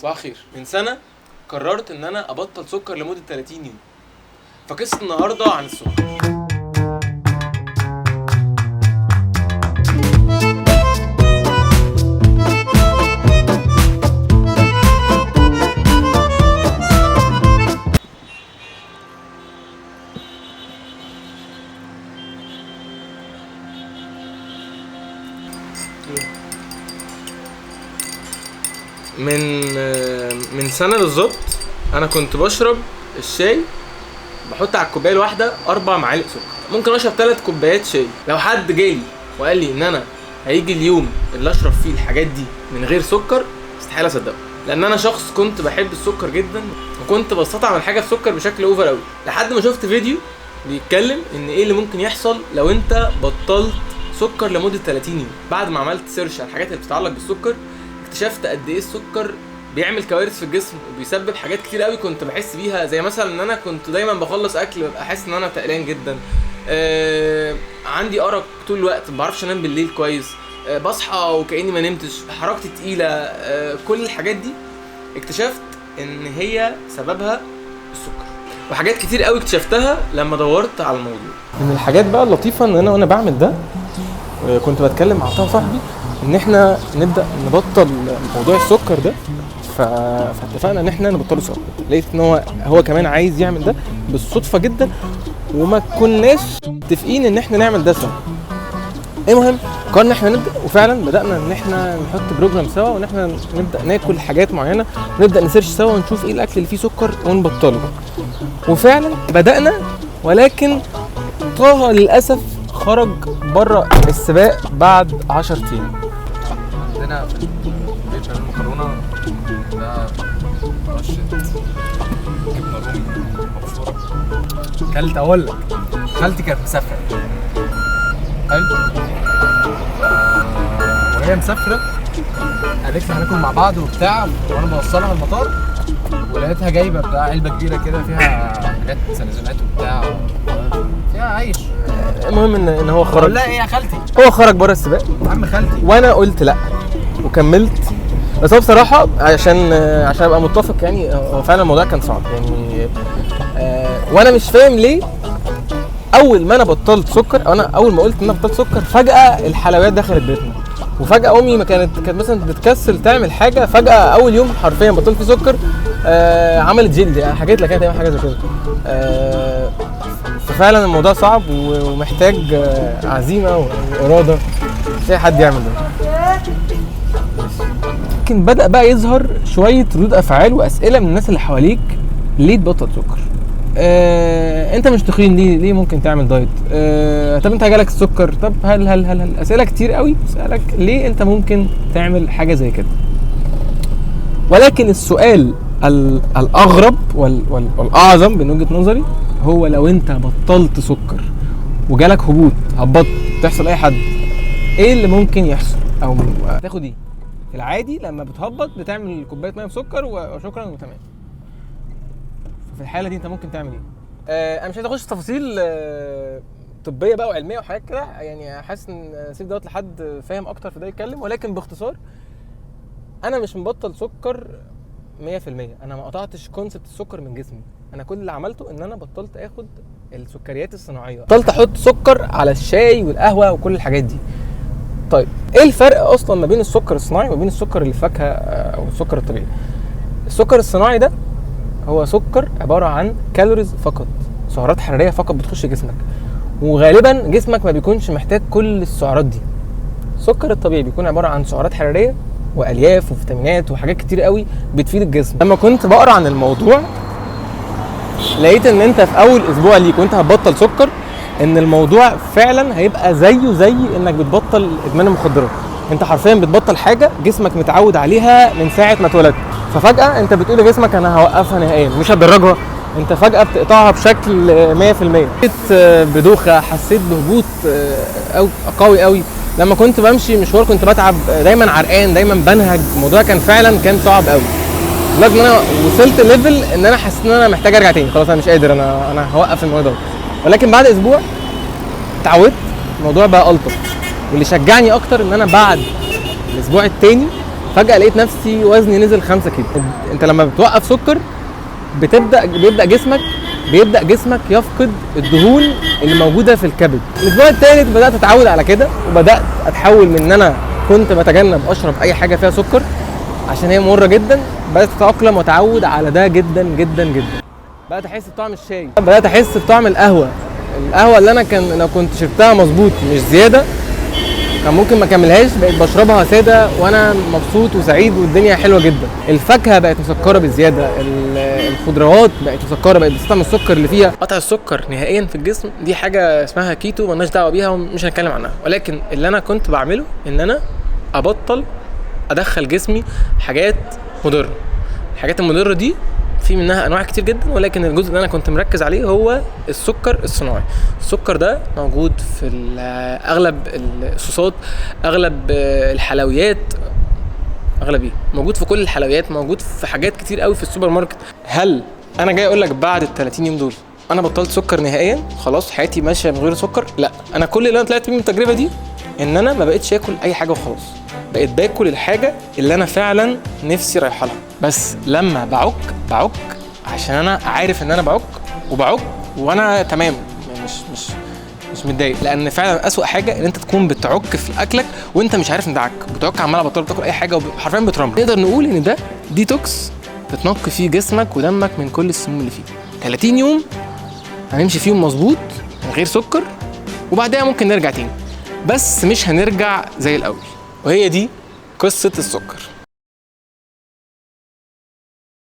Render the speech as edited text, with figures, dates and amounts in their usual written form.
صباح الخير. من سنة قررت ان انا ابطل سكر لمدة 30 يوم. فقصة النهاردة عن السكر. من سنة بالظبط انا كنت بشرب الشاي، بحط على الكوبايه الواحده 4 معالق سكر. ممكن اشرب 3 كوبايات شاي. لو حد جالي وقال لي ان انا هيجي اليوم اللي اشرب فيه الحاجات دي من غير سكر، استحاله اصدقه، لان انا شخص كنت بحب السكر جدا وكنت بستطعم الحاجه السكر بشكل اوفر قوي، لحد ما شفت فيديو بيتكلم ان ايه اللي ممكن يحصل لو انت بطلت سكر لمده 30 يوم. بعد ما عملت سيرش على الحاجات اللي بتتعلق بالسكر، اكتشفت قد ايه السكر بيعمل كوارث في الجسم وبيسبب حاجات كتير قوي كنت بحس بيها، زي مثلا ان انا كنت دايما بخلص اكل ببقى حاسس ان انا تقلان جدا، عندي ارق طول الوقت، ما بعرفش انام بالليل كويس، بصحى وكاني ما نمتش، حركتي تقيله، كل الحاجات دي اكتشفت ان هي سببها السكر. وحاجات كتير قوي اكتشفتها لما دورت على الموضوع. من الحاجات بقى اللطيفه ان انا وانا بعمل ده كنت بتكلم مع صاحبي ان احنا نبدا نبطل موضوع السكر ده، فاتفقنا ان احنا نبطله سوا. لقيت ان هو كمان عايز يعمل ده بالصدفه جدا، وما كناش متفقين ان احنا نعمل ده سوا. المهم قررنا احنا نبدا، وفعلا بدانا ان احنا نحط بروجرام سوا، وان احنا نبدا ناكل حاجات معينه، ونبدا نسيرش سوا ونشوف ايه الاكل اللي فيه سكر ونبطله. وفعلا بدانا، ولكن طه للاسف خرج بره السباق بعد 10 ايام. عندنا في البيت شغال مكرونه، ده رشه جبنه رومي مبشوره. كلت اقول لك خالتي كانت مسافره، حلو، وهي مسافره قالت لي هناكل مع بعض وبتاع، وانا بوصلها المطار ولقيتها جايبه بتاع علبه كبيره كده فيها حاجات سنزونات وبتاع، فيها عيش. المهم ان هو خرج. لا ايه يا خالتي، هو خرج بره السباق يا عم خالتي، وانا قلت لا وكملت. بس هو بصراحه عشان ابقى متفق، يعني هو فعلا الموضوع كان صعب يعني، وانا مش فاهم ليه اول ما انا بطلت سكر، او انا اول ما قلت ان انا بطلت سكر، فجاه الحلويات دخلت بيتنا، وفجاه امي ما كانت مثلا بتكسل تعمل حاجه، فجاه اول يوم حرفيا بطلت فيه سكر عملت جلد. يعني حكيت لك تعمل حاجه زي كده. ففعلا الموضوع صعب ومحتاج عزيمه واراده، مش اي حد يعمل ده. لكن بدأ بقى يظهر شويه ردود افعال واسئله من الناس اللي حواليك: ليه تبطل سكر؟ انت مش تخين، ليه ممكن تعمل دايت؟ طب انت جالك السكر، طب هل اسئله كتير قوي بسالك ليه انت ممكن تعمل حاجه زي كده. ولكن السؤال الاغرب والاعظم من وجهه نظري هو: لو انت بطلت سكر وجالك هبوط، هبط تحصل اي حد، ايه اللي ممكن يحصل؟ او تاخد ايه في العادي لما بتهبط؟ بتعمل كوبايه ميه بسكر وشكرا وتمام. في الحاله دي انت ممكن تعمل ايه؟ انا مش عايز اخش في تفاصيل طبيه بقى وعلميه وحاجات كده، يعني حاسس ان اسيب دوت لحد فاهم اكتر في ده يتكلم. ولكن باختصار، انا مش مبطل سكر 100%. انا ما قطعتش كونسبت السكر من جسمي. انا كل اللي عملته ان انا بطلت اخد السكريات الصناعيه، بطلت احط سكر على الشاي والقهوه وكل الحاجات دي. طيب ايه الفرق اصلا ما بين السكر الصناعي وما بين السكر اللي فاكهه او السكر الطبيعي؟ السكر الصناعي ده هو سكر عباره عن كالوريز فقط، سعرات حراريه فقط بتخش جسمك، وغالبا جسمك ما بيكونش محتاج كل السعرات دي. السكر الطبيعي بيكون عباره عن سعرات حراريه والياف وفيتامينات وحاجات كتير قوي بتفيد الجسم. لما كنت بقرا عن الموضوع لقيت ان انت في اول اسبوع ليك وانت هتبطل سكر، ان الموضوع فعلا هيبقى زي انك بتبطل ادمان المخدرات. انت حرفيا بتبطل حاجه جسمك متعود عليها من ساعه ما اتولدت، ففجاه انت بتقول لجسمك انا هوقفها نهائيا، مش هتدرجها، انت فجاه بتقطعها بشكل 100%. حسيت بدوخه، حسيت بهبوط قوي قوي. لما كنت بمشي مشوار كنت بتعب، دايما عرقان، دايما بنهج. الموضوع كان صعب قوي، لغايه ما انا وصلت ليفل ان انا حسيت ان انا محتاج ارجع تاني. خلاص انا مش قادر، انا هوقف الموضوع ده. ولكن بعد اسبوع اتعودت، الموضوع بقى الطف. واللي شجعني اكتر ان انا بعد الاسبوع التاني فجاه لقيت نفسي وزني نزل 5 كيلو. انت لما بتوقف سكر بيبدا جسمك يفقد الدهون اللي موجوده في الكبد. الاسبوع الثالث بدات اتعود على كده، وبدات اتحول من ان انا كنت بتجنب اشرب اي حاجه فيها سكر عشان هي مره جدا، بدات اتاقلم واتعود على ده جدا جدا جدا. بدات احس بطعم الشاي، بدات احس بطعم القهوه اللي انا لو كنت شربتها مظبوط مش زياده كان ممكن ما اكملهاش، بقيت بشربها ساده وانا مبسوط وسعيد والدنيا حلوه جدا. الفاكهه بقت مسكره بزياده، الخضروات بقت مسكره، بقت بتستعمل السكر اللي فيها. قطع السكر نهائيا في الجسم دي حاجه اسمها كيتو مالناش دعوه بيها ومش هنتكلم عنها، ولكن اللي انا كنت بعمله ان انا ابطل ادخل جسمي حاجات مضره. الحاجات المضره دي في منها انواع كتير جدا، ولكن الجزء اللي انا كنت مركز عليه هو السكر الصناعي. السكر ده موجود في اغلب الصوصات، اغلب الحلويات، موجود في كل الحلويات، موجود في حاجات كتير قوي في السوبر ماركت. هل انا جاي اقول لك بعد ال 30 يوم دول انا بطلت سكر نهائيا خلاص حياتي ماشيه من غير سكر؟ لا، انا كل اللي انا طلعت بيه من التجربه دي ان انا ما بقتش اكل اي حاجه وخلاص، بقيت باكل الحاجه اللي انا فعلا نفسي رايحه لها. بس لما بعك عشان انا عارف ان انا بعك وانا تمام، مش متضايق، لان فعلا اسوأ حاجه ان انت تكون بتعك في اكلك وانت مش عارف ان ده عك، بتعك عمال بطل تاكل اي حاجه وحرفيا بترمل. نقدر نقول ان ده ديتوكس بتنقي فيه جسمك ودمك من كل السموم اللي فيه. 30 يوم هنمشي فيهم مظبوط من غير سكر، وبعدها ممكن نرجع تاني، بس مش هنرجع زي الاول. وهي دي قصه السكر.